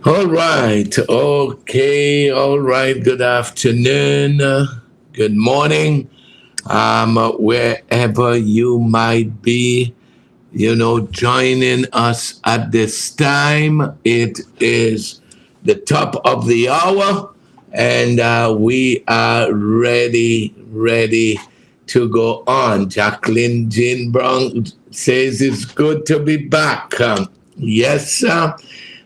All right. Okay. All right. Good afternoon. Good morning. Wherever you might be, joining us at this time. It is the top of the hour, and we are ready to go on. Jacqueline Jean Brown says it's good to be back. Yes, sir.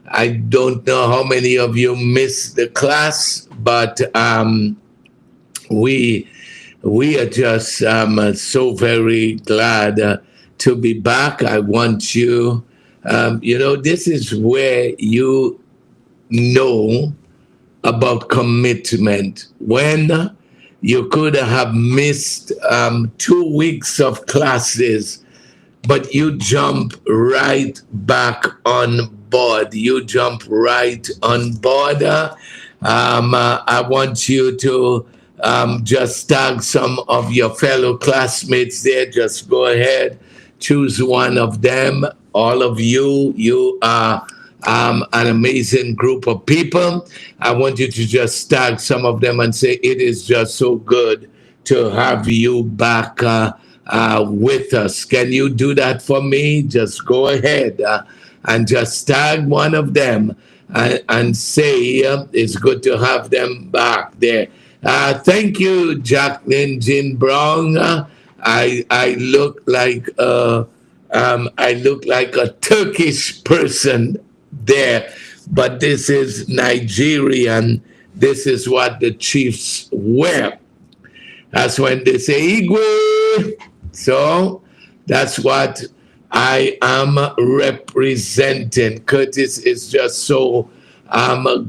I don't know how many of you missed the class, but we we are just so very glad to be back. I want you, this is where you know about commitment. When you could have missed 2 weeks of classes, but you jump right back on board. You jump right on board. I want you to just tag some of your fellow classmates there. Just go ahead, choose one of them. All of you, you are an amazing group of people. I want you to just tag some of them and say, it is just so good to have you back with us. Can you do that for me? Just go ahead and just tag one of them and say it's good to have them back there. Thank you, Jacqueline Jean Brown. I look like a Turkish person there, but this is Nigerian. This is what the Chiefs wear. That's when they say Igwe. So that's what I am representing. Curtis, is just so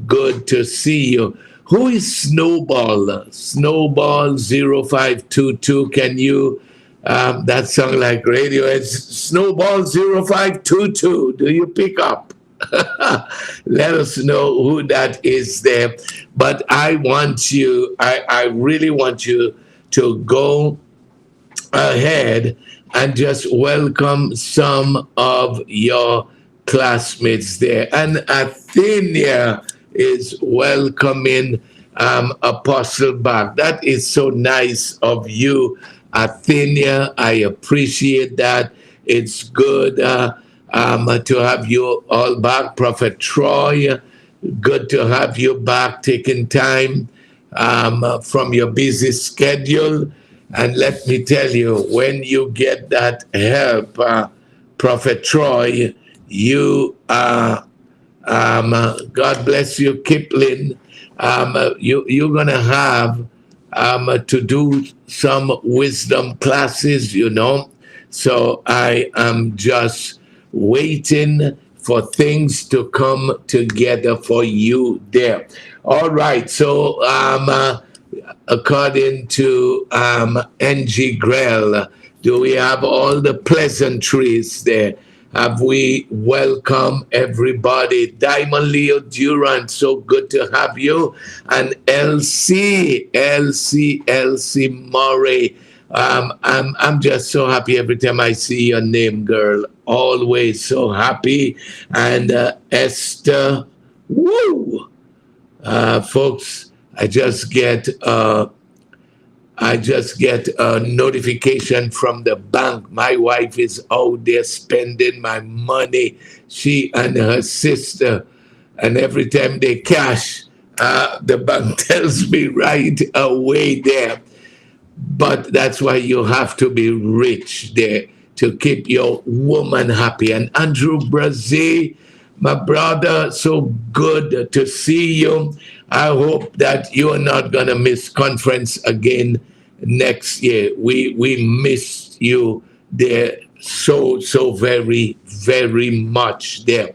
good to see you. Who is Snowball? Snowball 0522. Can you, that sound like radio? It's Snowball 0522. Do you pick up? Let us know who that is there. But I really want you to go ahead and just welcome some of your classmates there. And Athenia is welcoming Apostle back. That is so nice of you, Athenia. I appreciate that. It's good to have you all back. Prophet Troy, good to have you back, taking time from your busy schedule. And let me tell you, when you get that help, Prophet Troy, you God bless you, Kipling. You're gonna have to do some wisdom classes, So I am just waiting for things to come together for you there. All right, so according to NG Grell, do we have all the pleasantries there? Have we welcomed everybody? Diamond Leo Durant, so good to have you. And LC Murray. I'm just so happy every time I see your name, girl. Always so happy. And Esther, woo! Folks, I just get a notification from the bank. My wife is out there spending my money. She and her sister, and every time they cash, the bank tells me right away there. But that's why you have to be rich there to keep your woman happy. And Andrew Brazil, my brother, so good to see you. I hope that you're not gonna miss conference again next year. We miss you there so very much there.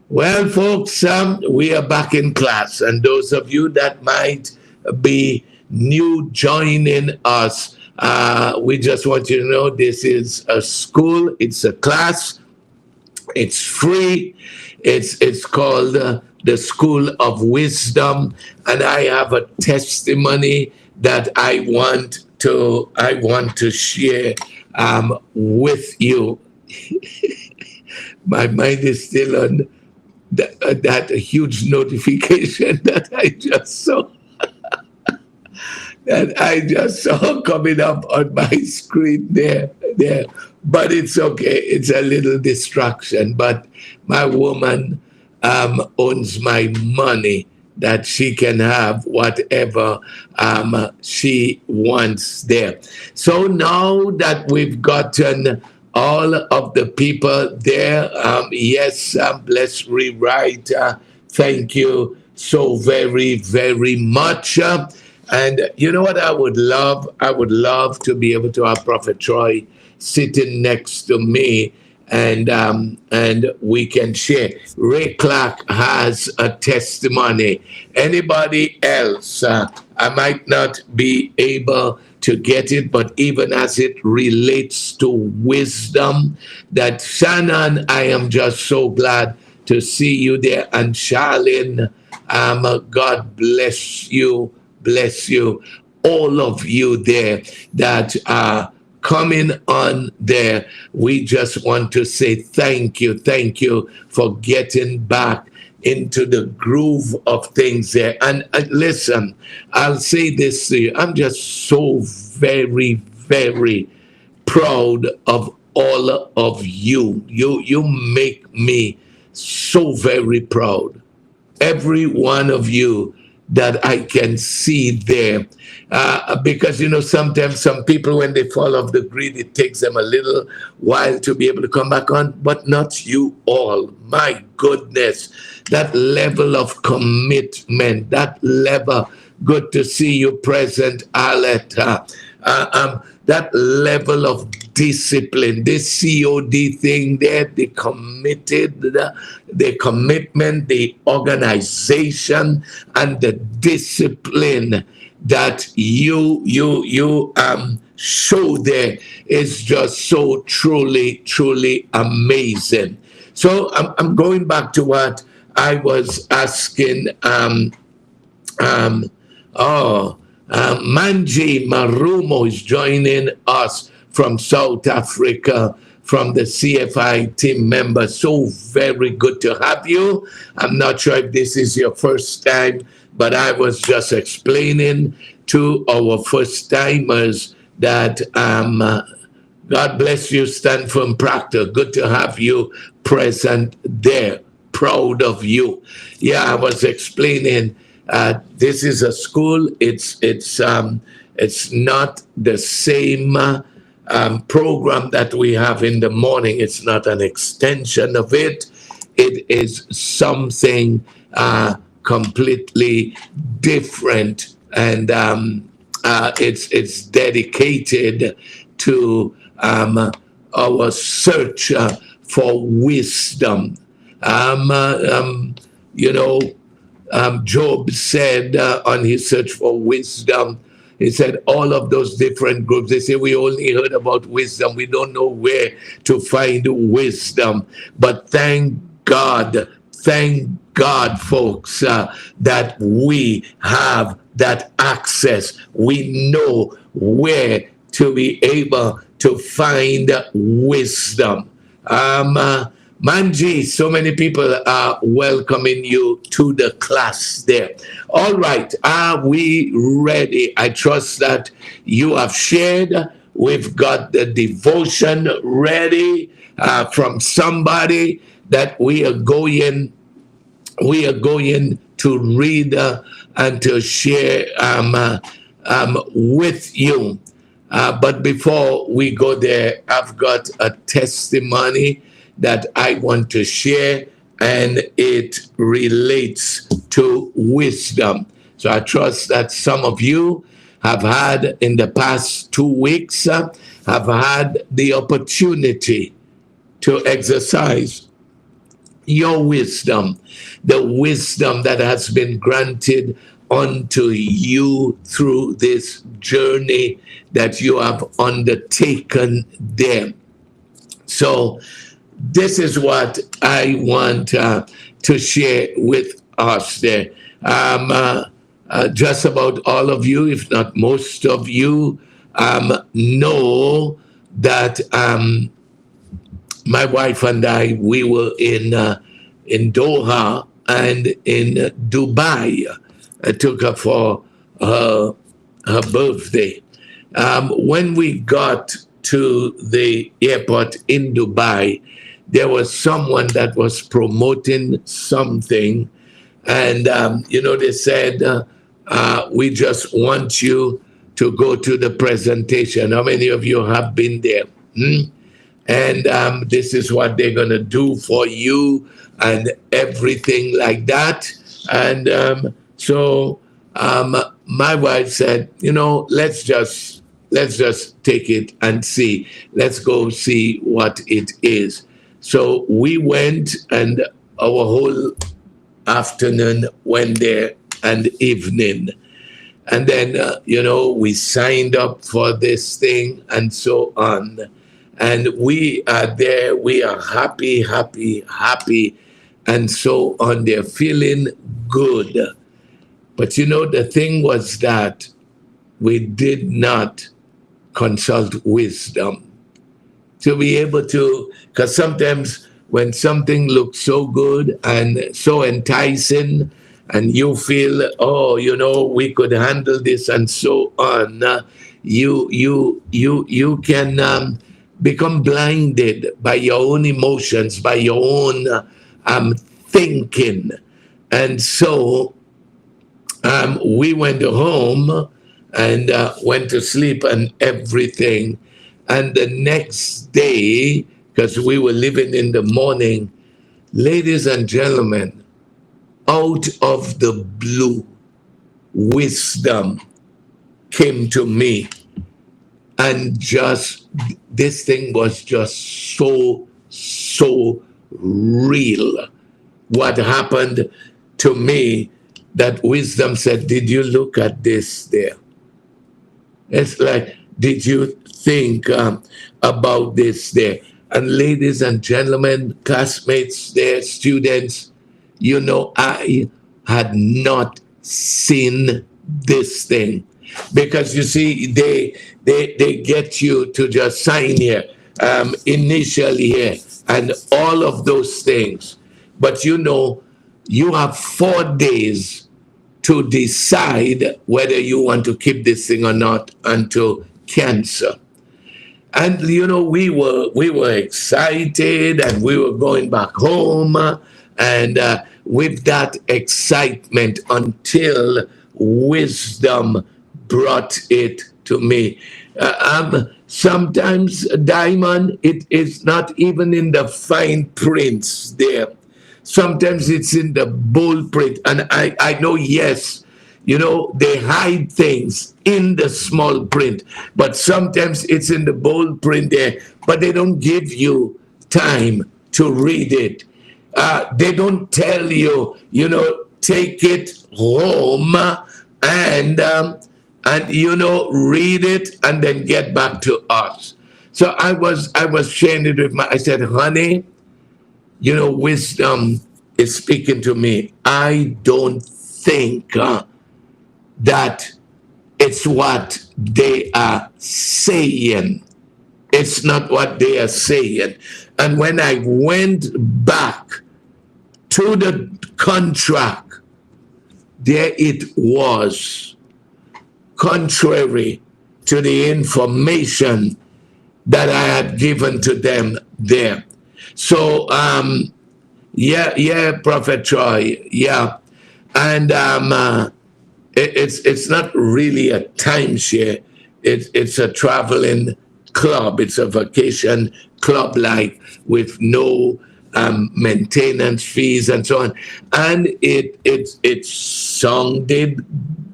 Well, folks, we are back in class, and those of you that might be new joining us, we just want you to know this is a school, it's a class, it's free. It's called the School of Wisdom, and I have a testimony that I want to share with you. My mind is still on that huge notification that I just saw coming up on my screen there. But it's okay. It's a little distraction. But my woman owns my money that she can have whatever she wants there. So now that we've gotten all of the people there, yes, let's rewrite. Thank you so very, very much. And you know what I would love? I would love to be able to have Prophet Troy sitting next to me, and we can share. Ray Clark has a testimony. Anybody else? I might not be able to get it, but even as it relates to wisdom, that Shannon, I am just so glad to see you there, and Charlene, God bless you, all of you there that are coming on there. We just want to say thank you for getting back into the groove of things there. And listen, I'll say this to you. I'm just so very, very proud of all of you. You make me so very proud. Every one of you that I can see there. Because, sometimes some people, when they fall off the grid, it takes them a little while to be able to come back on, but not you all. My goodness, that level of commitment, that level, good to see you present, Aletta. That level of discipline, this COD thing there, the commitment, the organization, and the discipline that you show there is just so truly amazing. So I'm going back to what I was asking. Manji Marumo is joining us from South Africa, from the CFI team member. So very good to have you. I'm not sure if this is your first time, but I was just explaining to our first timers that God bless you, Stanford Proctor. Good to have you present there. Proud of you. Yeah, I was explaining. This is a school. It's not the same program that we have in the morning. It's not an extension of it. It is something completely different, and it's dedicated to our search for wisdom. Job said on his search for wisdom, he said all of those different groups, they say we only heard about wisdom. We don't know where to find wisdom. But thank God, folks, that we have that access. We know where to be able to find wisdom. Manji, so many people are welcoming you to the class there. All right, are we ready? I trust that you have shared. We've got the devotion ready from somebody that we are going to read and to share with you. But before we go there, I've got a testimony that I want to share, and it relates to wisdom. So I trust that some of you have had in the past 2 weeks, have had the opportunity to exercise your wisdom, the wisdom that has been granted unto you through this journey that you have undertaken there. So this is what I want to share with us there. Just about all of you, if not most of you, know that my wife and I, we were in in Doha and in Dubai. I took her for her, her birthday. When we got to the airport in Dubai, there was someone that was promoting something. And, they said, we just want you to go to the presentation. How many of you have been there? Hmm? And this is what they're going to do for you and everything like that. And my wife said, let's just take it and see. Let's go see what it is. So we went, and our whole afternoon went there, and evening. And then, we signed up for this thing and so on. And we are there. We are happy, happy, happy, and so on. They're feeling good. But the thing was that we did not consult wisdom to be able to, because sometimes when something looks so good and so enticing, and you feel, we could handle this and so on, you can become blinded by your own emotions, by your own thinking. And so we went home and went to sleep and everything. And the next day, because we were living in the morning, ladies and gentlemen, out of the blue, wisdom came to me. And just, this thing was just so real. What happened to me, that wisdom said, did you look at this there? It's like, did you think about this there? And ladies and gentlemen, classmates there, students, I had not seen this thing. Because you see, they get you to just sign here, initially here, and all of those things. But you have 4 days to decide whether you want to keep this thing or not until cancel. And we were excited, and we were going back home, and with that excitement until wisdom brought it to me. Sometimes, Diamond, it is not even in the fine prints there. Sometimes it's in the bold print. And I know, yes, they hide things in the small print, but sometimes it's in the bold print there, but they don't give you time to read it. They don't tell you, take it home and read it and then get back to us. So I was sharing it with I said, honey, wisdom is speaking to me. I don't think that it's what they are saying. It's not what they are saying. And when I went back to the contract, there it was, contrary to the information that I had given to them there. So, Prophet Troy, yeah. And it's not really a timeshare. It's a traveling club. It's a vacation club, like, with no maintenance fees and so on. And it sounded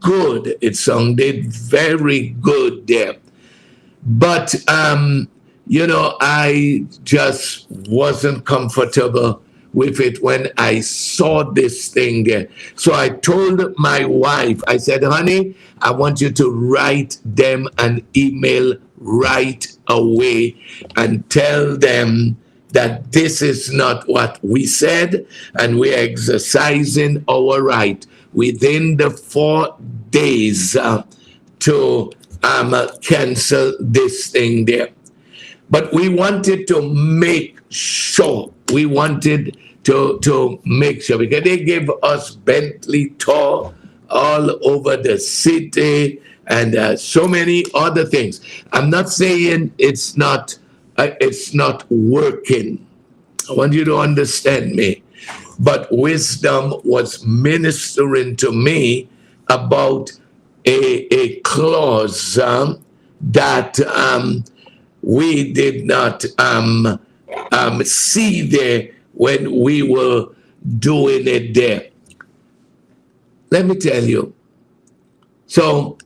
good. It sounded very good there. But I just wasn't comfortable with it when I saw this thing there. So I told my wife, I said, honey, I want you to write them an email right away and tell them that this is not what we said, and we're exercising our right within the 4 days to cancel this thing there. But we wanted to make sure, we wanted to make sure, because they gave us Bentley tour all over the city and so many other things. I'm not saying it's not working. I want you to understand me. But wisdom was ministering to me about a clause that we did not see there when we were doing it there. Let me tell you. So,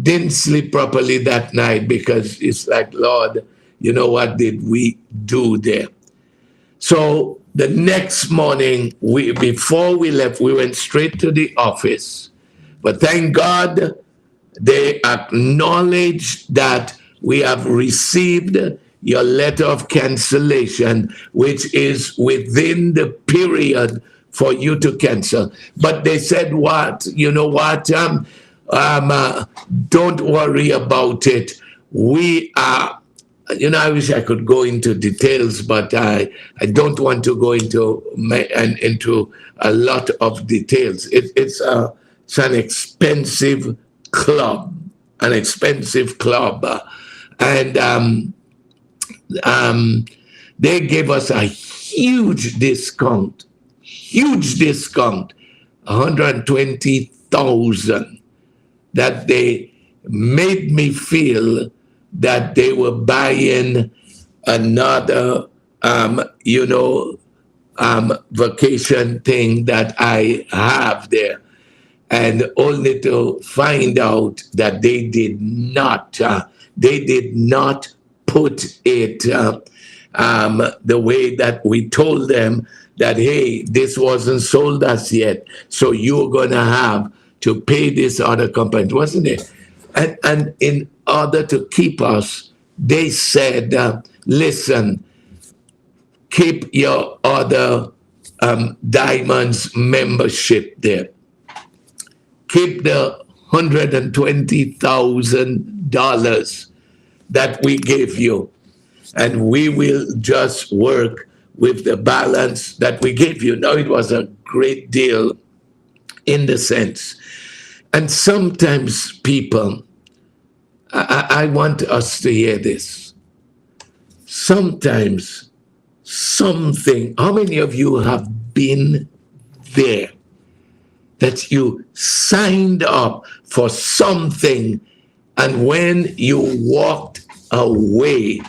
didn't sleep properly that night because it's like, Lord, you know what did we do there? So the next morning, before we left, we went straight to the office. But thank God they acknowledged that we have received your letter of cancellation, which is within the period for you to cancel. But they said, what? You know what? Don't worry about it. We are, I wish I could go into details, but I don't want to go into a lot of details. It's an expensive club, and they gave us a huge discount, 120,000. That they made me feel that they were buying another, vacation thing that I have there, and only to find out that they did not put it the way that we told them that, hey, this wasn't sold us yet, so you're gonna have to pay this other company, wasn't it? And in order to keep us, they said, listen, keep your other Diamonds membership there. Keep the $120,000 that we gave you, and we will just work with the balance that we gave you. Now, it was a great deal in the sense. And sometimes people, I want us to hear this. Sometimes something, how many of you have been there that you signed up for something, and when you walked away,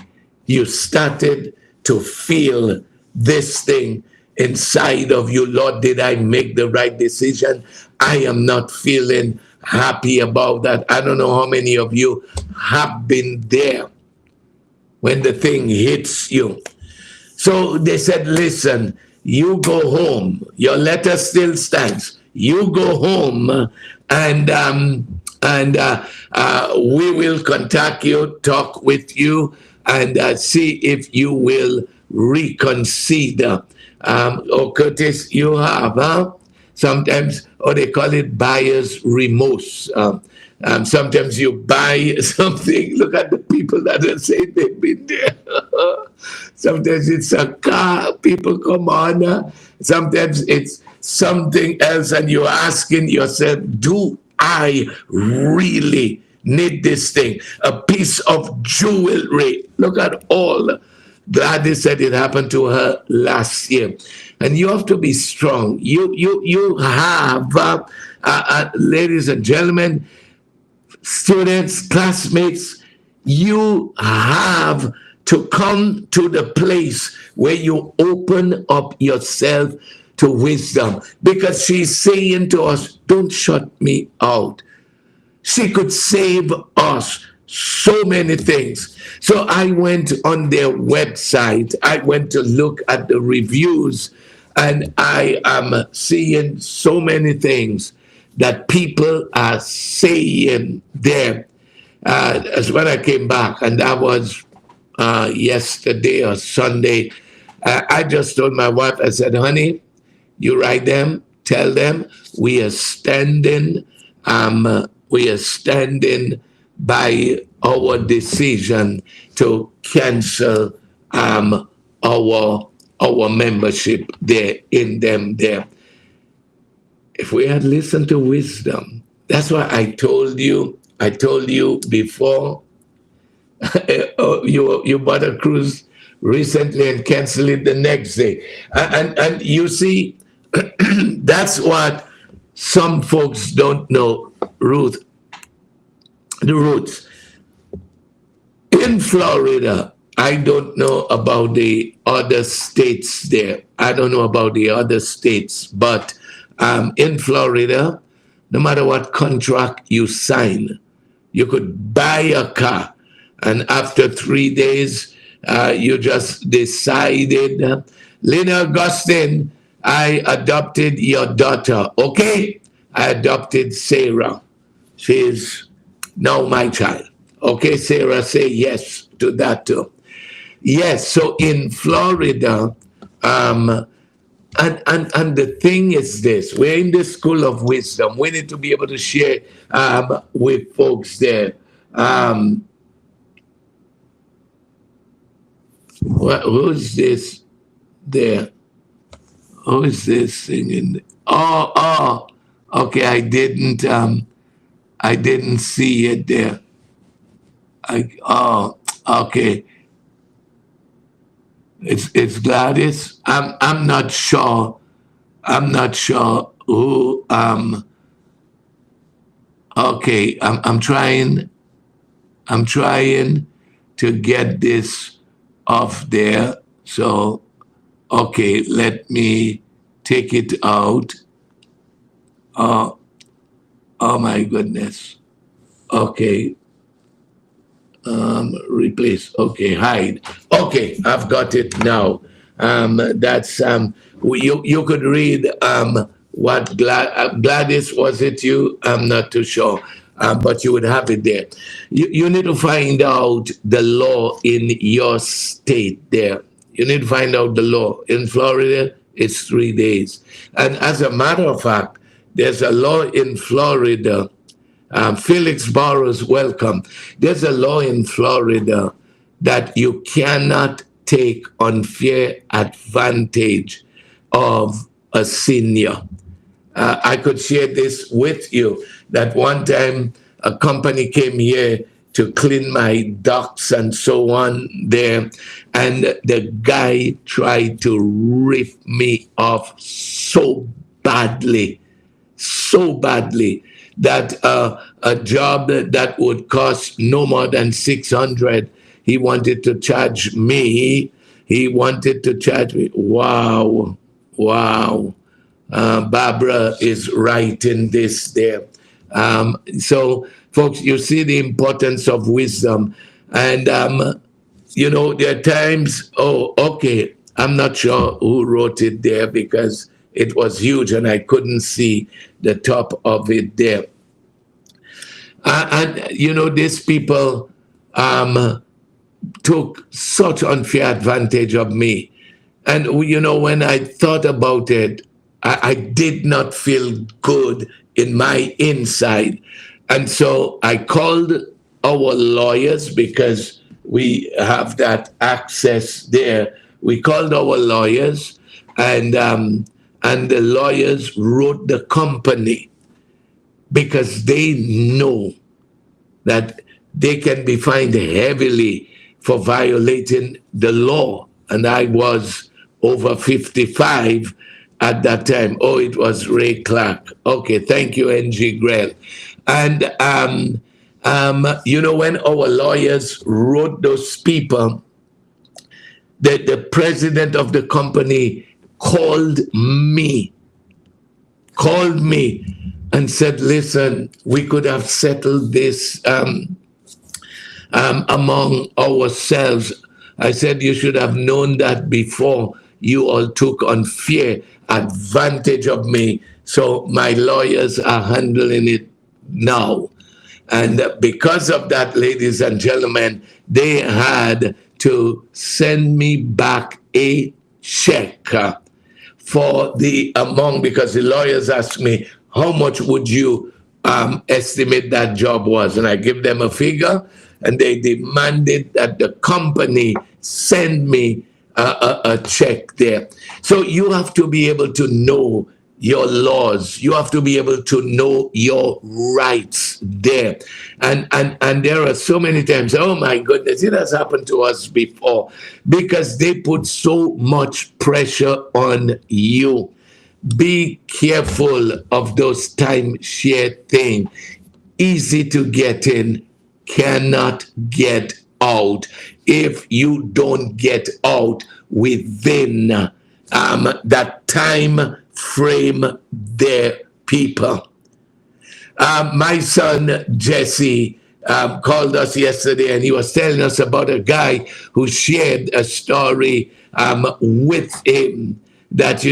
you started to feel this thing inside of you? Lord, did I make the right decision? I am not feeling happy about that. I don't know how many of you have been there when the thing hits you. So they said, listen, you go home. Your letter still stands. You go home, and we will contact you, talk with you, and see if you will reconsider. Curtis, you have, sometimes, or they call it buyer's remorse. Sometimes you buy something. Look at the people that are saying they've been there. Sometimes it's a car, people come on. Sometimes it's something else, and you're asking yourself, do I really need this thing? A piece of jewelry. Look at all. Gladys said it happened to her last year. And you have to be strong. You have, ladies and gentlemen, students, classmates, you have to come to the place where you open up yourself to wisdom. Because she's saying to us, don't shut me out. She could save us so many things. So I went on their website. I went to look at the reviews, and I am seeing so many things that people are saying there. As when I came back, and that was yesterday or Sunday, I just told my wife, I said, honey, you write them, tell them we are standing by our decision to cancel our our membership there in them there. If we had listened to wisdom, that's why I told you before, you bought a cruise recently and cancel it the next day. And you see, that's what some folks don't know, Ruth, the roots. In Florida, I don't know about the other states there. I don't know about the other states, but in Florida, no matter what contract you sign, you could buy a car, and after 3 days, you just decided, Lena Augustine, I adopted your daughter. Okay, I adopted Sarah. She's now my child. Okay, Sarah, say yes to that too. Yes, so in Florida, and the thing is this, we're in the school of wisdom. We need to be able to share with folks there. Who's this there? Who is this singing? Okay, I didn't see it there. Okay. It's Gladys. I'm not sure. I'm not sure who. Okay. I'm trying. I'm trying to get this off there. So, okay, let me take it out. Oh my goodness. Okay. Replace. Okay, hide. Okay, I've got it now. That's you could read what Gladys, was it you? I'm not too sure, but you would have it there. You need to find out the law in your state there. You need to find out the law. In Florida, it's 3 days, and as a matter of fact, there's a law in Florida. Felix Barrows, welcome. There's a law in Florida that you cannot take unfair advantage of a senior. I could share this with you, that one time a company came here to clean my ducts and so on there, and the guy tried to rip me off so badly that a job that would cost no more than 600, he wanted to charge me. Wow. Barbara is writing this there. So, folks, you see the importance of wisdom. And, there are times, okay, I'm not sure who wrote it there because it was huge and I couldn't see the top of it there. These people took such unfair advantage of me. And, when I thought about it, I did not feel good in my inside. And so I called our lawyers because we have that access there. We called our lawyers, and the lawyers wrote the company because they know that they can be fined heavily for violating the law. And I was over 55 at that time. Oh, it was Ray Clark. Okay, thank you, N.G. Grell. And, when our lawyers wrote those people, the president of the company called me and said, listen, we could have settled this among ourselves. I said, you should have known that before you all took unfair advantage of me. So my lawyers are handling it now. And because of that, ladies and gentlemen, they had to send me back a check for the amount, because the lawyers asked me, how much would you estimate that job was? And I give them a figure, and they demanded that the company send me a check there. So you have to be able to know your laws. You have to be able to know your rights there. And there are so many times, oh my goodness, it has happened to us before because they put so much pressure on you. Be careful of those timeshare thing. Easy to get in, cannot get out if you don't get out within that time frame there, people. My son Jesse called us yesterday and he was telling us about a guy who shared a story with him that,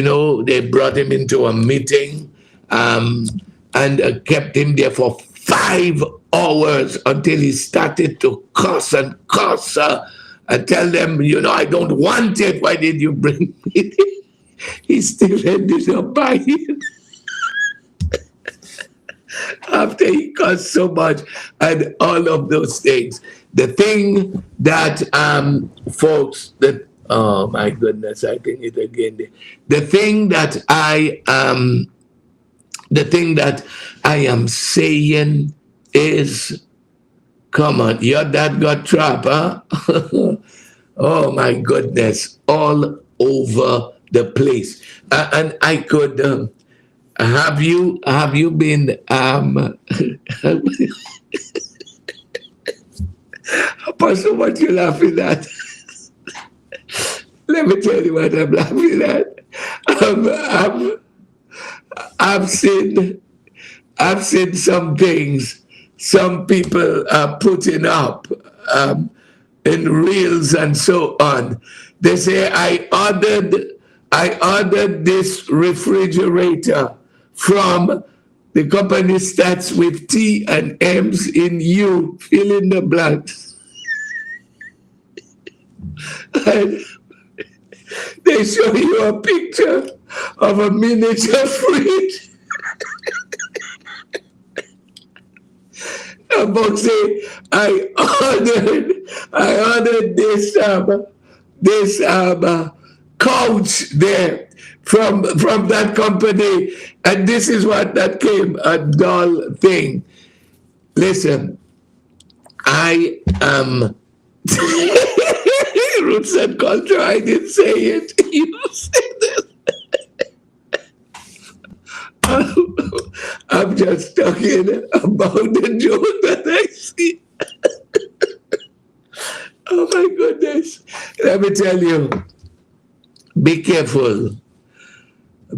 they brought him into a meeting um, and kept him there for 5 hours until he started to cuss and cuss and tell them, I don't want it. Why did you bring me? He still ended up buying after he cussed so much and all of those things. The thing that, folks, that, oh my goodness, I think it again. The thing that I am saying is, come on, your dad got trapped, huh? Oh my goodness, all over the place. And I could, have you been, Apostle, what you laughing at? Let me tell you what I'm laughing at. I've seen some things some people are putting up in reels and so on. They say I ordered this refrigerator from the company starts with T and M's in U, fill in the blanks. And they show you a picture of a miniature fridge. About say, I ordered this couch there from that company, and this is what that came, a doll thing. Listen, I am roots and culture. I didn't say it. You said it. I'm just talking about the joke that I see. Oh my goodness. Let me tell you, be careful.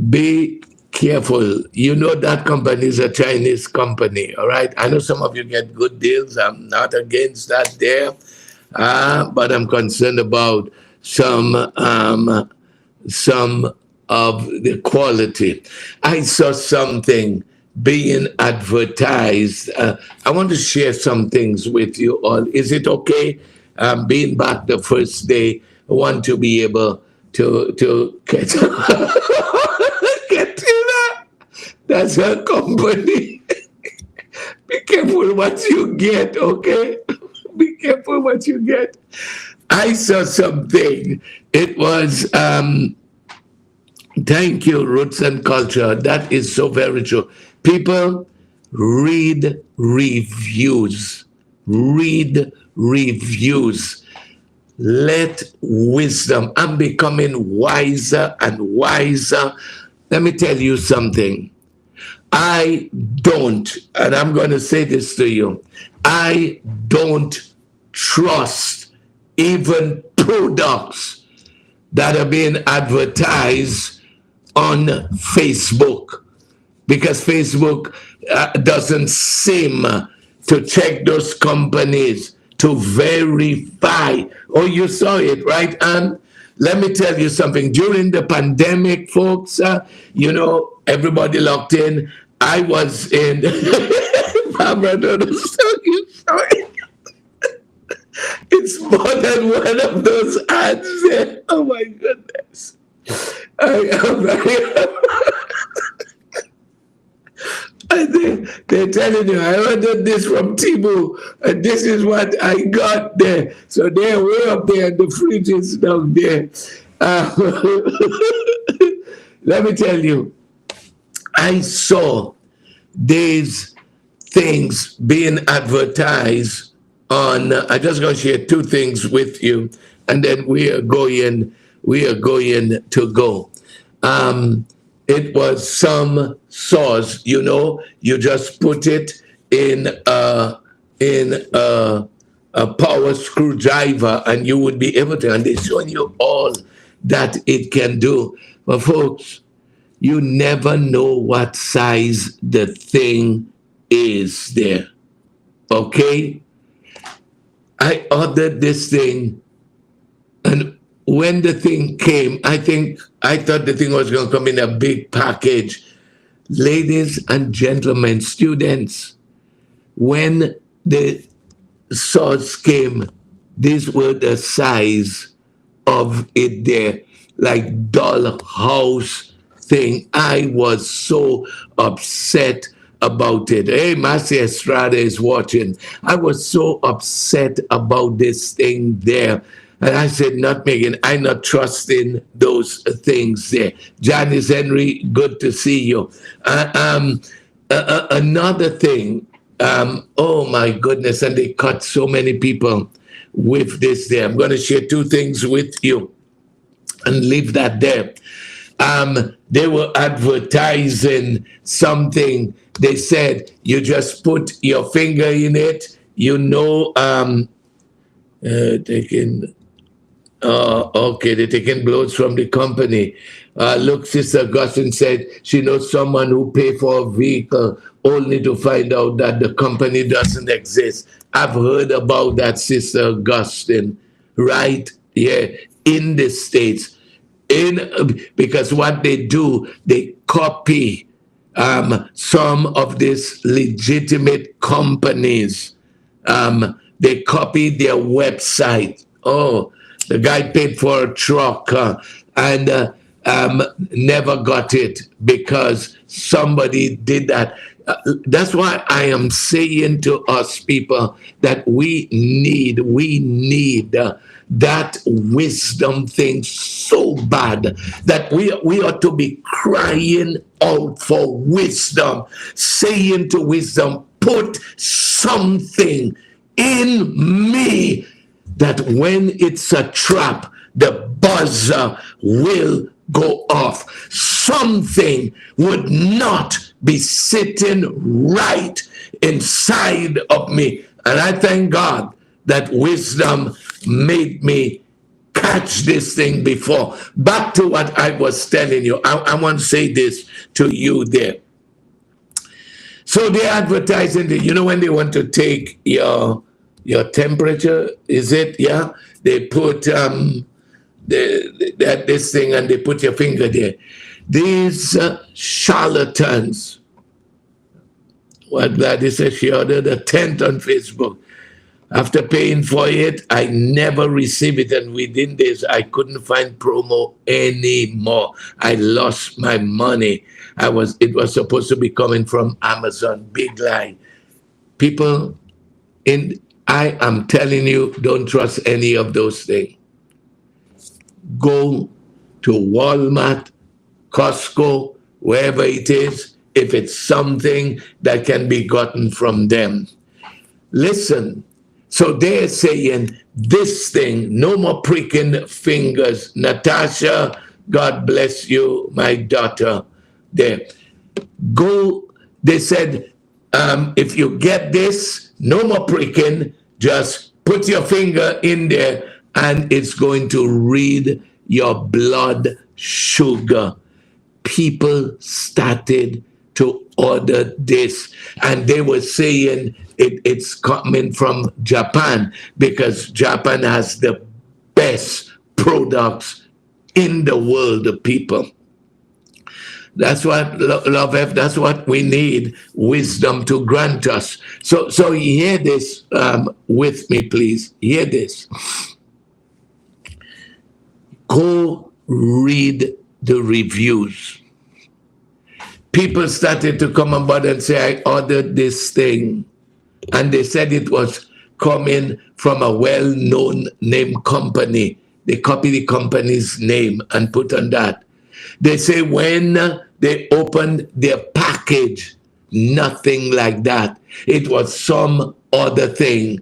Be careful. You know that company is a Chinese company, all right? I know some of you get good deals. I'm not against that there. But I'm concerned about some of the quality. I saw something being advertised. I want to share some things with you all. Is it okay? Being back the first day, I want to be able to get, get to that. That's her company. Be careful what you get, okay? Be careful what you get. I saw something. It was, thank you, Roots and Culture. That is so very true. People, read reviews. Read reviews. Let wisdom. I'm becoming wiser and wiser. Let me tell you something. I don't, and I'm going to say this to you, I don't trust even products that are being advertised on Facebook, because Facebook doesn't seem to check those companies to verify. Oh, you saw it, right, Anne? Let me tell you something. During the pandemic, folks, everybody locked in. I was in Barbara, you saw it. It's more than one of those ads there. Oh my goodness. They're telling you, I ordered this from Timu, and this is what I got there. So they're way up there, and the fridge is down there. Uh, let me tell you, I saw these things being advertised on. I just going to share two things with you, and then we are going. We are going to go. Um, it was some sauce, you just put it in a power screwdriver, and you would be able to. And they're showing you all that it can do. But folks, you never know what size the thing is there. Okay? I ordered this thing, and when the thing came, I thought the thing was going to come in a big package. Ladies and gentlemen, students, when the sauce came, these were the size of it there, like dollhouse thing. I was so upset about it. Hey, Marcia Estrada is watching. I was so upset about this thing there. And I said, not Megan, I'm not trusting those things there. Janice Henry, good to see you. Another thing, oh my goodness, and they cut so many people with this there. I'm going to share two things with you and leave that there. They were advertising something. They said, you just put your finger in it, taking, okay, they're taking blows from the company. Look, Sister Augustine said she knows someone who paid for a vehicle only to find out that the company doesn't exist. I've heard about that, Sister Augustine, right? Yeah, in the States. Because what they do, they copy some of these legitimate companies. They copy their website. Oh, the guy paid for a truck and never got it because somebody did that. That's why I am saying to us people that we need that wisdom thing so bad that we ought to be crying out for wisdom, saying to wisdom, put something in me that when it's a trap, the buzzer will go off. Something would not be sitting right inside of me. And I thank God that wisdom made me catch this thing before. Back to what I was telling you. I want to say this to you there. So they're advertising, when they want to take your temperature, is it? Yeah. They put this thing and they put your finger there. These charlatans. What Gladys said, she ordered a tent on Facebook. After paying for it, I never received it, and within days, I couldn't find promo anymore. I lost my money. It was supposed to be coming from Amazon. Big lie. People, I am telling you, don't trust any of those things. Go to Walmart, Costco, wherever it is, if it's something that can be gotten from them. Listen, so they're saying this thing, no more pricking fingers. Natasha, God bless you, my daughter. There. Go, they said, if you get this, no more pricking, just put your finger in there and it's going to read your blood sugar. People started to order this, and they were saying it's coming from Japan because Japan has the best products in the world, the people. That's what, Love F, that's what we need, wisdom to grant us. So hear this with me, please. Hear this. Go read the reviews. people started to come about and say, I ordered this thing. And they said it was coming from a well-known name company. They copy the company's name and put on that. They say when they opened their package, nothing like that. It was some other thing.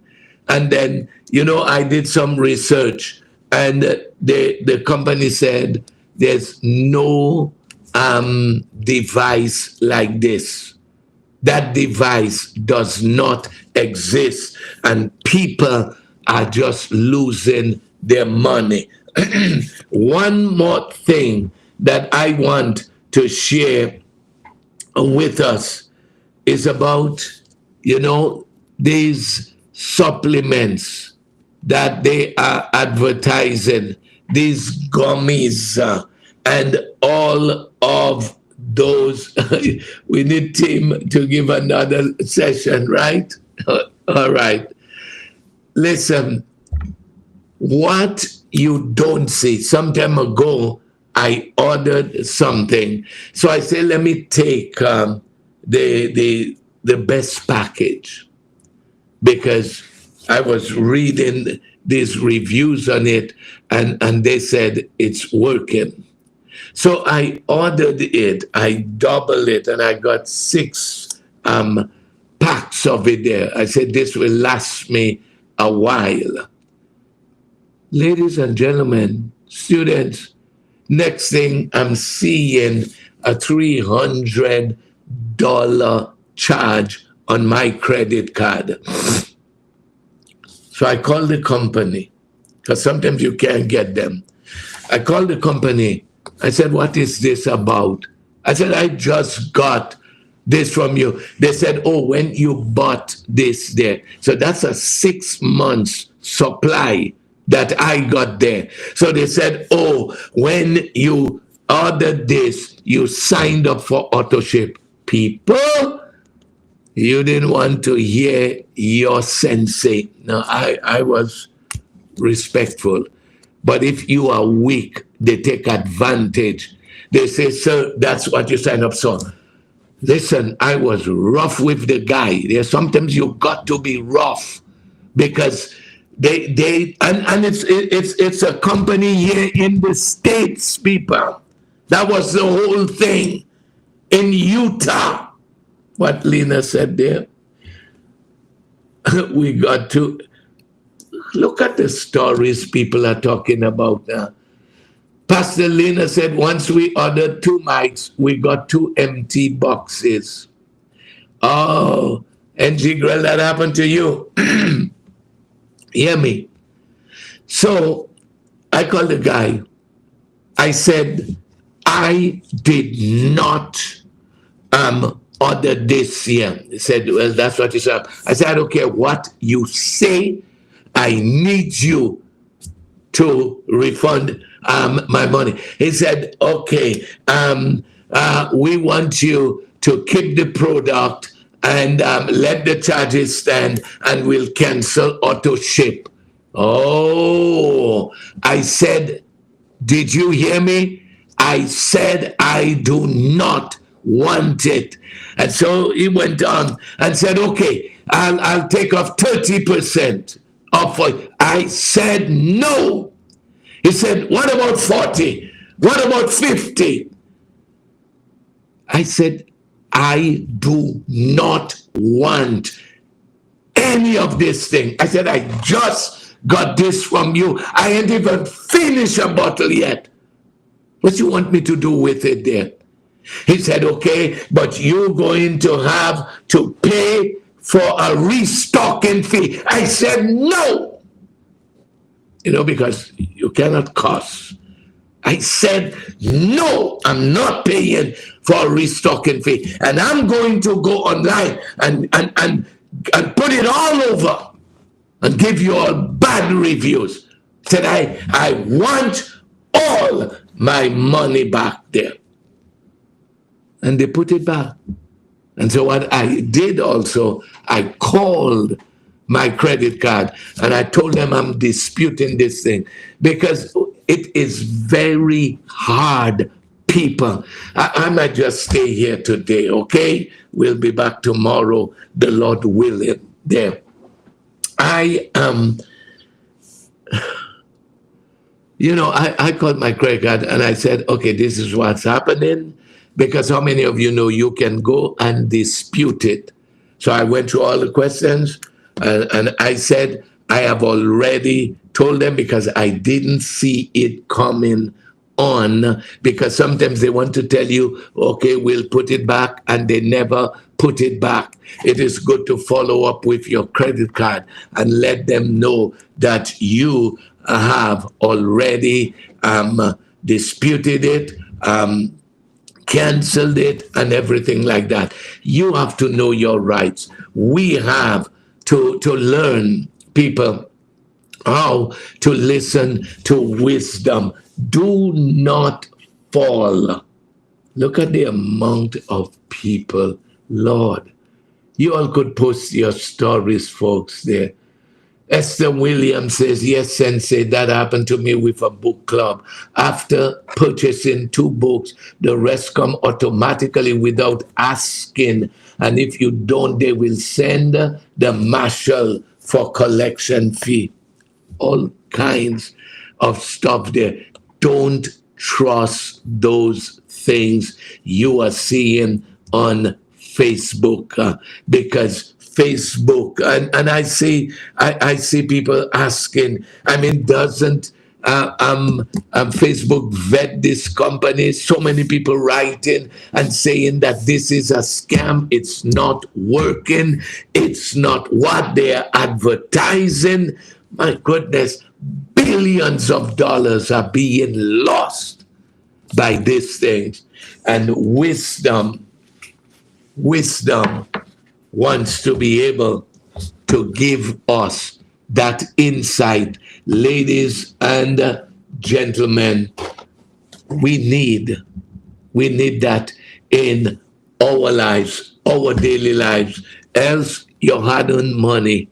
And then, I did some research, and the company said there's no device like this. That device does not exist, and people are just losing their money. One more thing that I want to share with us is about, these supplements that they are advertising, these gummies, and all of those. We need Tim to give another session, right? All right. Listen, what you don't see. Some time ago, I ordered something. So I say, let me take the best package, because I was reading these reviews on it, and they said it's working. So I ordered it, I doubled it, and I got 6 packs of it there. I said, this will last me a while. Ladies and gentlemen, students, next thing I'm seeing a $300 charge on my credit card. So I called the company, because sometimes you can't get them. I called the company. I said, what is this about? I said, I just got this from you. They said, oh, when you bought this there. So that's a 6 months supply that I got there. So they said, oh, when you ordered this, you signed up for auto ship. People, you didn't want to hear your sensei. No, I was respectful. But if you are weak, they take advantage. They say, sir, that's what you sign up for. Listen, I was rough with the guy. There's sometimes you got to be rough, because and it's a company here in the States, people. That was the whole thing in Utah. What Lena said there. We got to look at the stories people are talking about now. Pastor Lena said once we ordered 2 mics, we got 2 empty boxes. Oh, NG Girl, that happened to you. Hear me. So I called the guy. I said, I did not order this here. He said, well, that's what you said. I said, I don't care what you say. I need you to refund my money. He said, okay, we want you to keep the product and let the charges stand, and we'll cancel auto ship. Oh, I said, did you hear me? I said, I do not want it. And so he went on and said, okay, I'll take off 30% off for it. I said, no. He said, what about 40? What about 50? I said, I do not want any of this thing. I said, I just got this from you. I ain't even finished a bottle yet. What you want me to do with it there? He said, okay, but you're going to have to pay for a restocking fee. I said, no. Because you cannot cost. I said, no, I'm not paying for a restocking fee. And I'm going to go online and put it all over and give you all bad reviews. Said, I want all my money back there. And they put it back. And so what I did also, I called my credit card and I told them I'm disputing this thing, because it is very hard people. I might just stay here today, okay? We'll be back tomorrow, the Lord willing. There. I I called my credit card and I said, okay, this is what's happening. Because how many of you know you can go and dispute it? So I went through all the questions and I said, I have already told them because I didn't see it coming on, because sometimes they want to tell you, okay, we'll put it back, and they never put it back. It is good to follow up with your credit card and let them know that you have already disputed it, canceled it, and everything like that. You have to know your rights. We have to learn, people, how to listen to wisdom. Do not fall. Look at the amount of people. Lord, you all could post your stories, folks, there. Esther Williams says, yes, Sensei, that happened to me with a book club. After purchasing 2 books, the rest come automatically without asking. And if you don't, they will send the marshal for collection fee. All kinds of stuff there. Don't trust those things you are seeing on Facebook, because Facebook, and I see people asking, I mean, doesn't Facebook vet this company? So many people writing and saying that this is a scam, it's not working, it's not what they're advertising. My goodness, billions of dollars are being lost by these things. And wisdom wants to be able to give us that insight. Ladies and gentlemen, we need that in our lives, our daily lives. Else your hard-earned money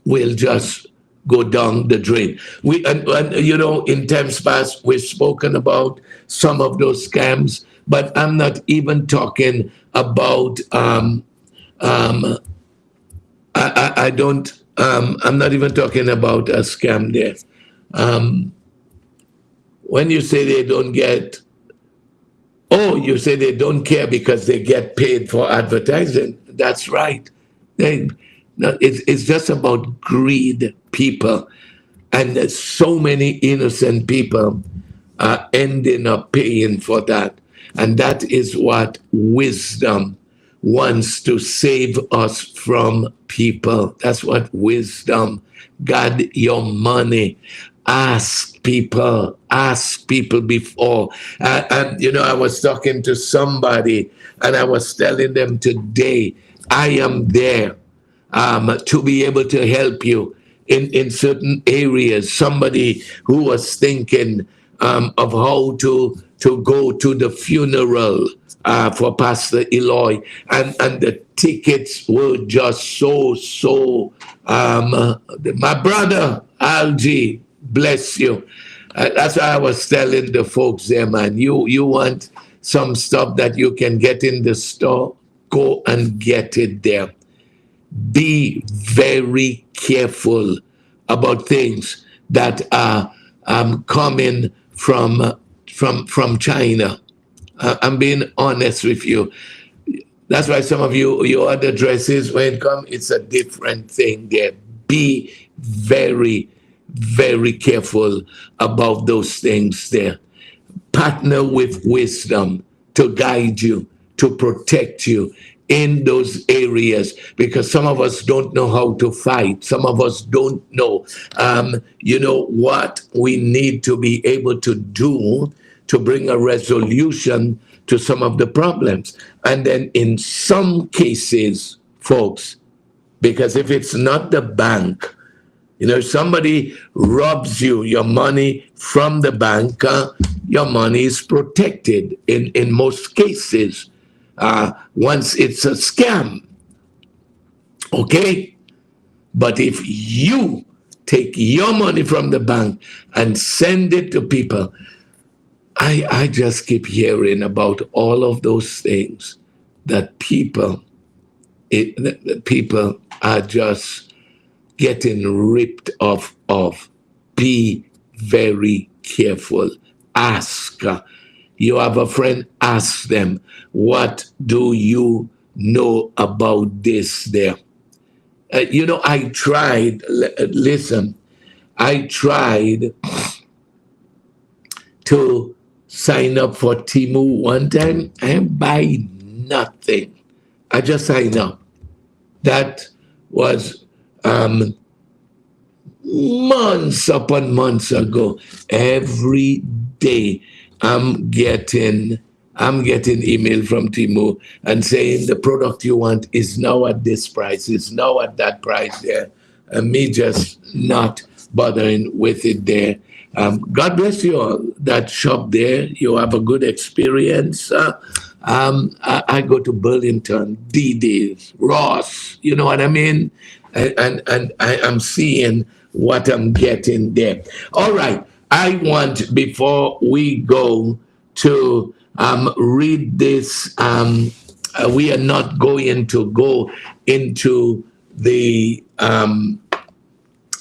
will just go down the drain. And in times past, we've spoken about some of those scams, but I'm not even talking about I'm not even talking about a scam there. When you say they don't get, you say they don't care because they get paid for advertising. That's right. It's just about greed, people. And so many innocent people are ending up paying for that. And that is what wisdom wants to save us from, people. That's what wisdom. God, your money. Ask people before. I was talking to somebody and I was telling them today, I am there to be able to help you in certain areas. Somebody who was thinking of how to go to the funeral for Pastor Eloy, and the tickets were just so. My brother Algie, bless you. That's why I was telling the folks there, man. You want some stuff that you can get in the store, go and get it there. Be very careful about things that are coming from China. I'm being honest with you. That's why some of you, your other dresses, when it comes, it's a different thing there. Be very, very careful about those things there. Partner with wisdom to guide you, to protect you in those areas, because some of us don't know how to fight. Some of us don't know, what we need to be able to do to bring a resolution to some of the problems. And then in some cases, folks, because if it's not the bank, somebody robs you your money from the bank, your money is protected in most cases. Once it's a scam, okay? But if you take your money from the bank and send it to people, I just keep hearing about all of those things that people are just getting ripped off of. Be very careful. Ask. You have a friend, ask them, what do you know about this there? I tried, listen, I tried to sign up for Timu one time and buy nothing. I just signed up. That was months upon months ago. Every day I'm getting email from Timo and saying the product you want is now at this price, it's now at that price there. And me just not bothering with it there. God bless you all that shop there. You have a good experience. I go to Burlington, DD's, Ross, you know what I mean? And I am seeing what I'm getting there. All right. I want, before we go to read this, we are not going to go into the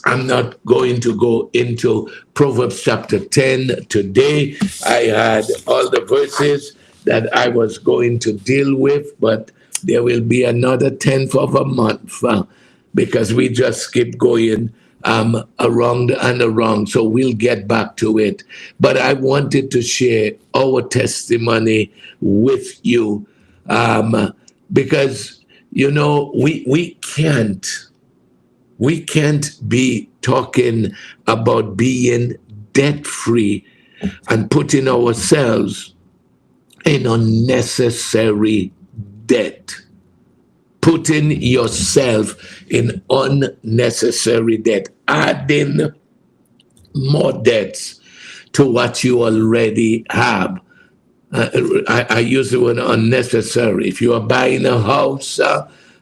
I'm not going to go into Proverbs chapter 10 today. I had all the verses that I was going to deal with, but there will be another 10th of a month because we just keep going around and around. So we'll get back to it. But I wanted to share our testimony with you because, we can't be talking about being debt free and putting ourselves in unnecessary debt. Putting yourself in unnecessary debt, adding more debts to what you already have. I use the word unnecessary. If you are buying a house,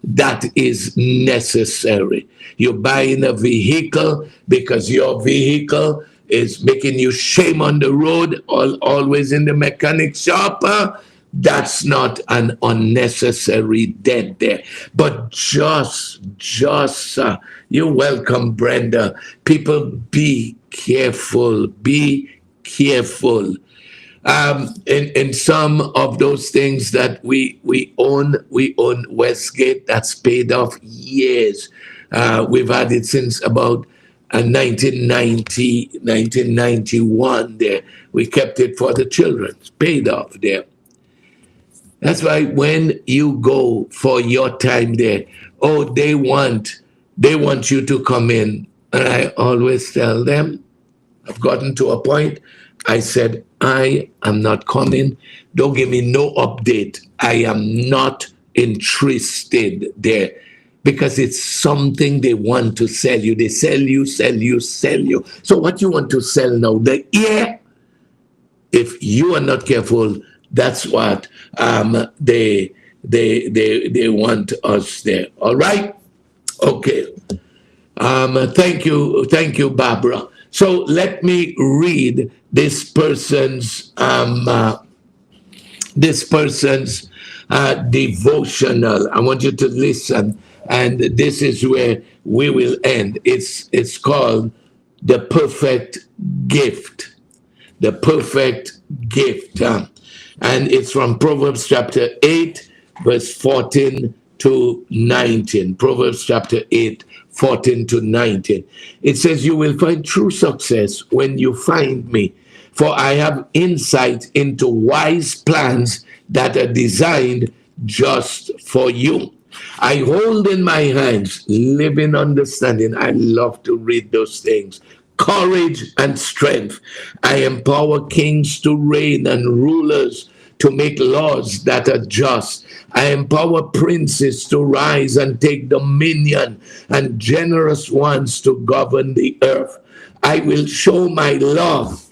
that is necessary. You're buying a vehicle because your vehicle is making you shame on the road, always in the mechanic shop. That's not an unnecessary debt there. But just, you're welcome, Brenda. People, be careful. Be careful. In some of those things that we own Westgate, that's paid off years. We've had it since about 1991 there. We kept it for the children. It's paid off there. That's why when you go for your time there, they want you to come in. And I always tell them, I've gotten to a point, I said, I am not coming. Don't give me no update. I am not interested there because it's something they want to sell you. They sell you. So what you want to sell now? The ear? If you are not careful, that's what they want us there. All right? Okay. Thank you, Barbara. So let me read this person's devotional. I want you to listen, and this is where we will end. It's called The Perfect Gift. The Perfect Gift. And it's from Proverbs chapter 8, verse 14 to 19. Proverbs chapter 8, 14 to 19. It says, you will find true success when you find me, for I have insight into wise plans that are designed just for you. I hold in my hands living understanding. I love to read those things. Courage and strength. I empower kings to reign and rulers to make laws that are just. I empower princes to rise and take dominion and generous ones to govern the earth. I will show my love,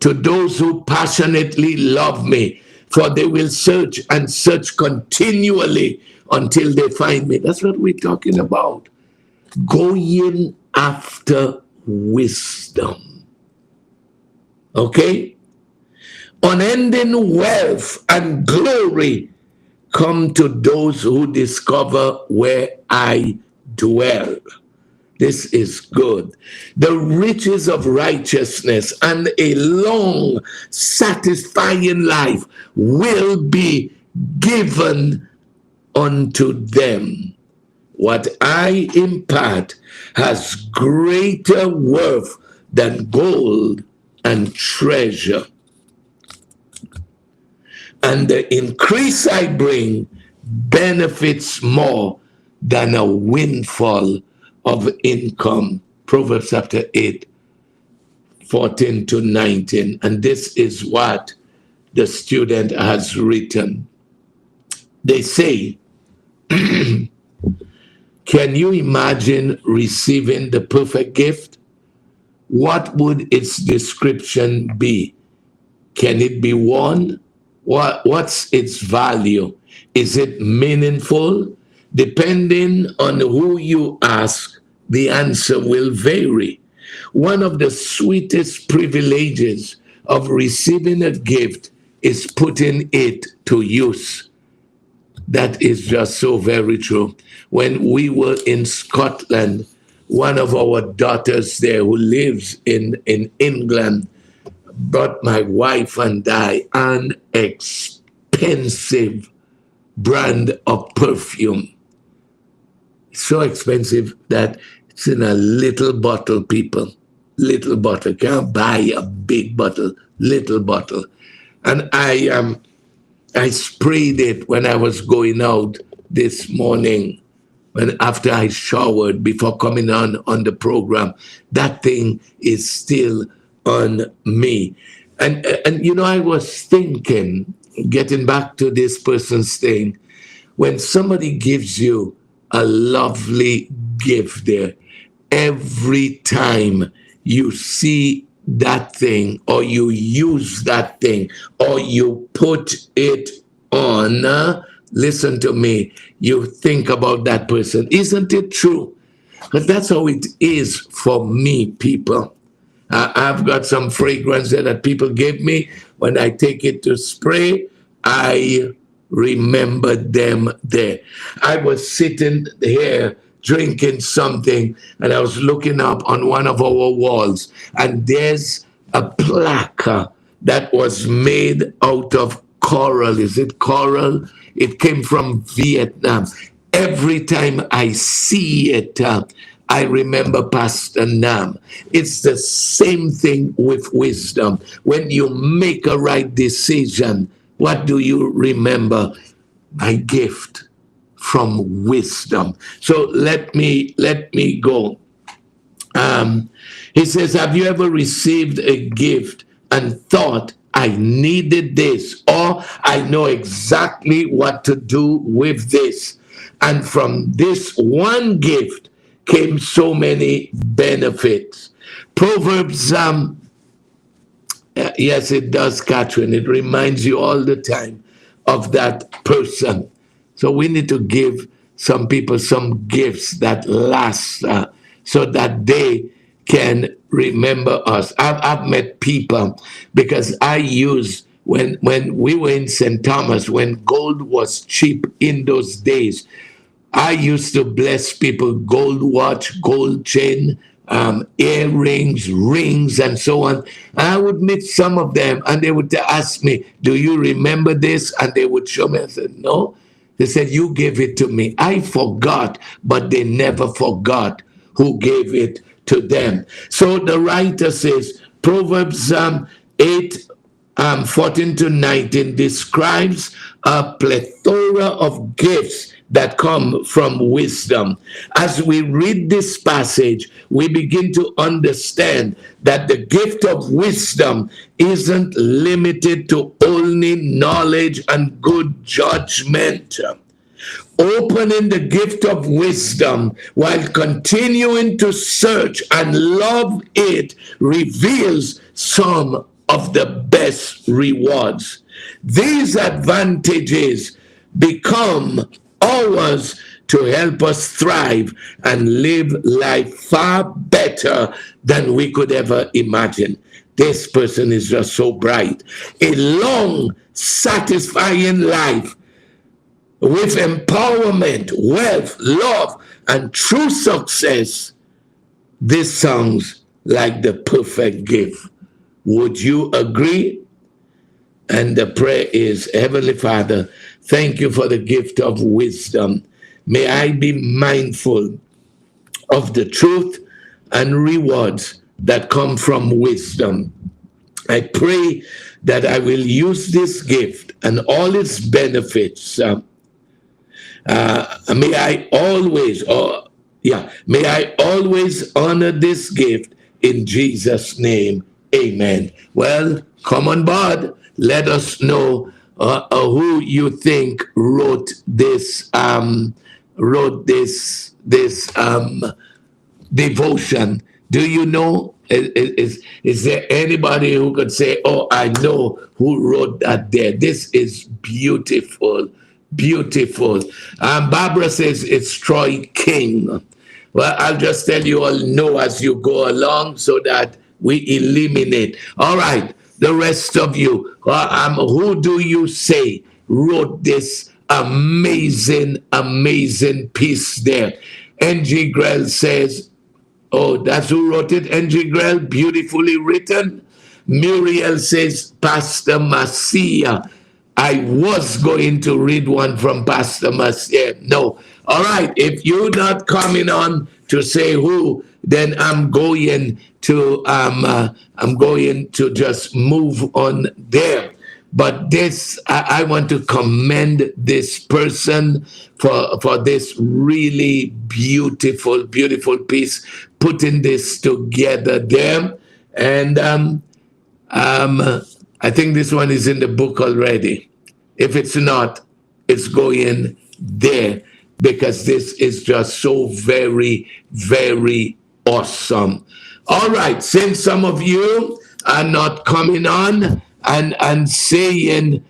to those who passionately love me, for they will search and search continually until they find me. That's what we're talking about. Going after wisdom. Okay? Unending wealth and glory come to those who discover where I dwell. This is good. The riches of righteousness and a long, satisfying life will be given unto them. What I impart has greater worth than gold and treasure. And the increase I bring benefits more than a windfall of income. Proverbs chapter 8, 14 to 19. And this is what the student has written. They say, can you imagine receiving the perfect gift? What would its description be? Can it be worn? What's its value? Is it meaningful? Depending on who you ask, the answer will vary. One of the sweetest privileges of receiving a gift is putting it to use. That is just so very true. When we were in Scotland, one of our daughters there who lives in England brought my wife and I an expensive brand of perfume. So expensive that it's in a little bottle, people. Little bottle. Can't buy a big bottle, little bottle. And I sprayed it when I was going out this morning, when after I showered before coming on the program. That thing is still on me. And you know, I was thinking, getting back to this person's thing, when somebody gives you a lovely gift there, every time you see that thing or you use that thing or you put it on, listen to me, you think about that person. Isn't it true? But that's how it is for me, people. I've got some fragrance that people gave me. When I take it to spray, I remember them there. I was sitting here drinking something, and I was looking up on one of our walls, and there's a plaque that was made out of coral. Is it coral? It came from Vietnam. Every time I see it, I remember Pastor Nam. It's the same thing with wisdom. When you make a right decision, what do you remember? My gift from wisdom. So let me go. He says, have you ever received a gift and thought, I needed this, or I know exactly what to do with this? And from this one gift came so many benefits. Proverbs, yes, it does, Catherine. It reminds you all the time of that person. So we need to give some people some gifts that last so that they can remember us. I've met people because I used, when we were in St. Thomas, when gold was cheap in those days, I used to bless people, gold watch, gold chain, earrings, rings, and so on. And I would meet some of them, and they would ask me, do you remember this? And they would show me. I said, no. They said, you gave it to me. I forgot, but they never forgot who gave it to them. So the writer says, Proverbs 8, 14 to 19 describes a plethora of gifts that come from wisdom. As we read this passage, we begin to understand that the gift of wisdom isn't limited to only knowledge and good judgment. Opening the gift of wisdom while continuing to search and love it reveals some of the best rewards. These advantages become ours to help us thrive and live life far better than we could ever imagine. This person is just so bright. A long, satisfying life with empowerment, wealth, love, and true success. This sounds like the perfect gift. Would you agree? And the prayer is, Heavenly Father, thank you for the gift of wisdom. May I be mindful of the truth and rewards that come from wisdom. I pray that I will use this gift and all its benefits. May I always, may I always honor this gift in Jesus' name. Amen. Well, come on board. Let us know who you think wrote this devotion. Do you know? Is there anybody who could say, "Oh, I know who wrote that"? There, this is beautiful, beautiful. Barbara says it's Troy King. Well, I'll just tell you all no as you go along, so that we eliminate. All right, the rest of you, who do you say wrote this amazing, amazing piece there? N.G. Grell says, oh, that's who wrote it, N.G. Grell, beautifully written. Muriel says, Pastor Masia. I was going to read one from Pastor Masia. No. All right, if you're not coming on to say who, then I'm going to just move on there. But this, I want to commend this person for this really beautiful, beautiful piece, putting this together there. And I think this one is in the book already. If it's not, it's going there, because this is just so very, very awesome. All right, since some of you are not coming on and saying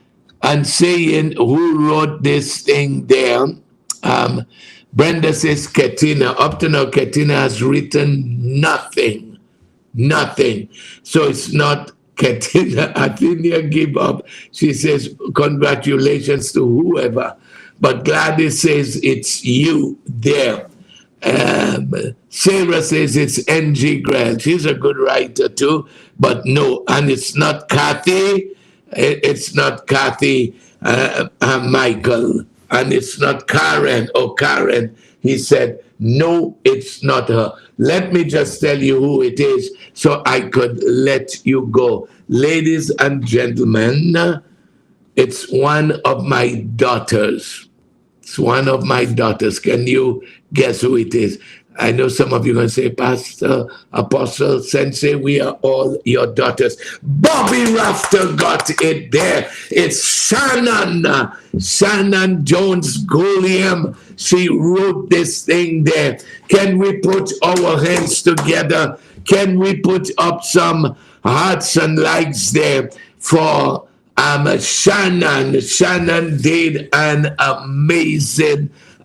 who wrote this thing there, Brenda says Katina. Up to now, Katina has written nothing. So it's not Katina. Athenia give up. She says congratulations to whoever, but Gladys says it's you there. Sarah says it's N.G. Grant. She's a good writer too, but no, and it's not Kathy. It's not Kathy Michael, and it's not Karen. Oh, Karen. He said, no, it's not her. Let me just tell you who it is so I could let you go. Ladies and gentlemen, it's one of my daughters. It's one of my daughters. Can you guess who it is? I know some of you are going to say, Pastor, Apostle, Sensei, we are all your daughters. Bobby Rafter got it there. It's Shannon Jones Gulliam. She wrote this thing there. Can we put our hands together? Can we put up some hearts and likes there for Shannon? Shannon did an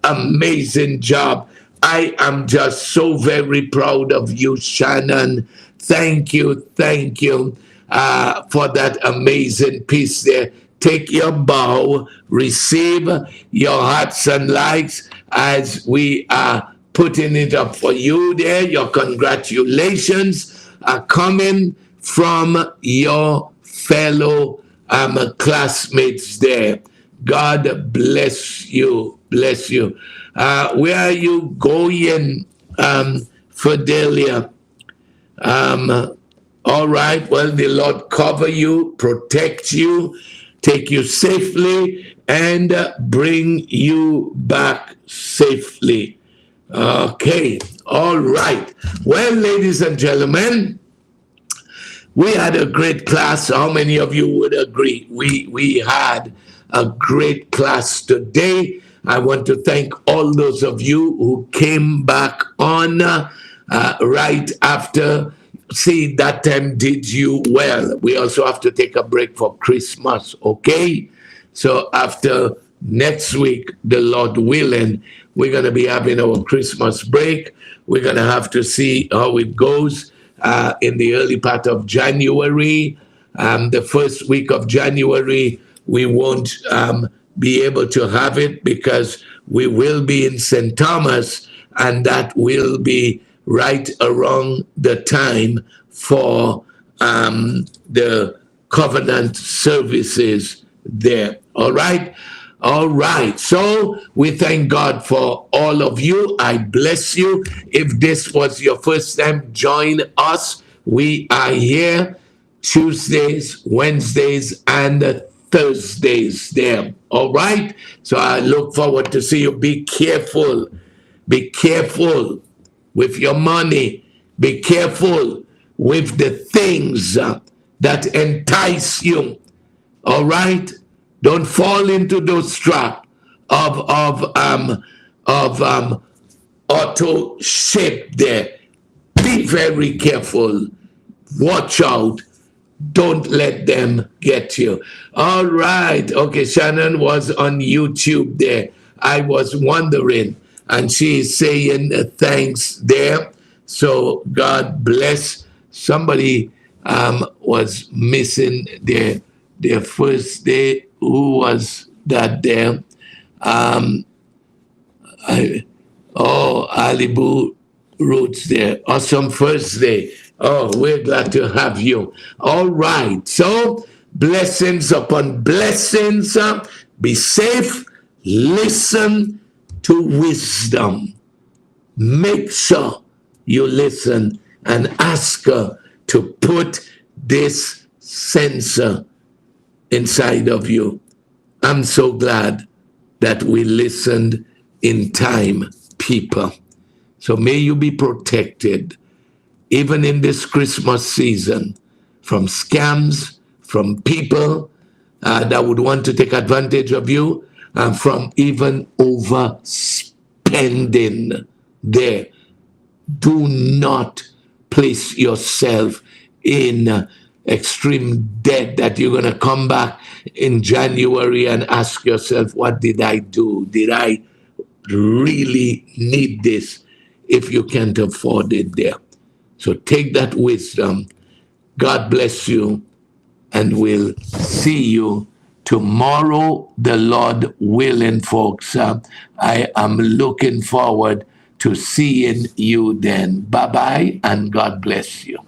amazing job. I am just so very proud of you, Shannon. Thank you for that amazing piece there. Take your bow, receive your hearts and likes as we are putting it up for you there. Your congratulations are coming from your fellow classmates there. God bless you. Bless you. Where are you going, Fidelia? All right. Well, the Lord cover you, protect you, take you safely, and bring you back safely. Okay. All right. Well, ladies and gentlemen, we had a great class. How many of you would agree? We had a great class today. I want to thank all those of you who came back on right after. See, that time did you well. We also have to take a break for Christmas, okay? So after Next week, the Lord willing, we're going to be having our Christmas break. We're going to have to see how it goes in the early part of January. The first week of January, we won't be able to have it because we will be in St. Thomas, and that will be right around the time for the covenant services there. All right? All right. So we thank God for all of you. I bless you. If this was your first time, join us. We are here Tuesdays, Wednesdays, and Thursdays there. All right. So I look forward to see you. Be careful. Be careful with your money. Be careful with the things that entice you. All right. Don't fall into those traps of auto ship there. Be very careful. Watch out. Don't let them get you. All right. Okay, Shannon was on YouTube there. I was wondering, and she is saying thanks there. So God bless. Somebody was missing their first day. Who was that there? Alibu Roots there. Awesome first day. Oh, we're glad to have you. All right. So, blessings upon blessings. Be safe. Listen to wisdom. Make sure you listen and ask her to put this sensor inside of you. I'm so glad that we listened in time, people. So may you be protected, even in this Christmas season, from scams, from people that would want to take advantage of you, and from even overspending there. Do not place yourself in extreme debt that you're going to come back in January and ask yourself, what did I do? Did I really need this? If you can't afford it there. So take that wisdom. God bless you, and we'll see you tomorrow, the Lord willing, folks. I am looking forward to seeing you then. Bye-bye, and God bless you.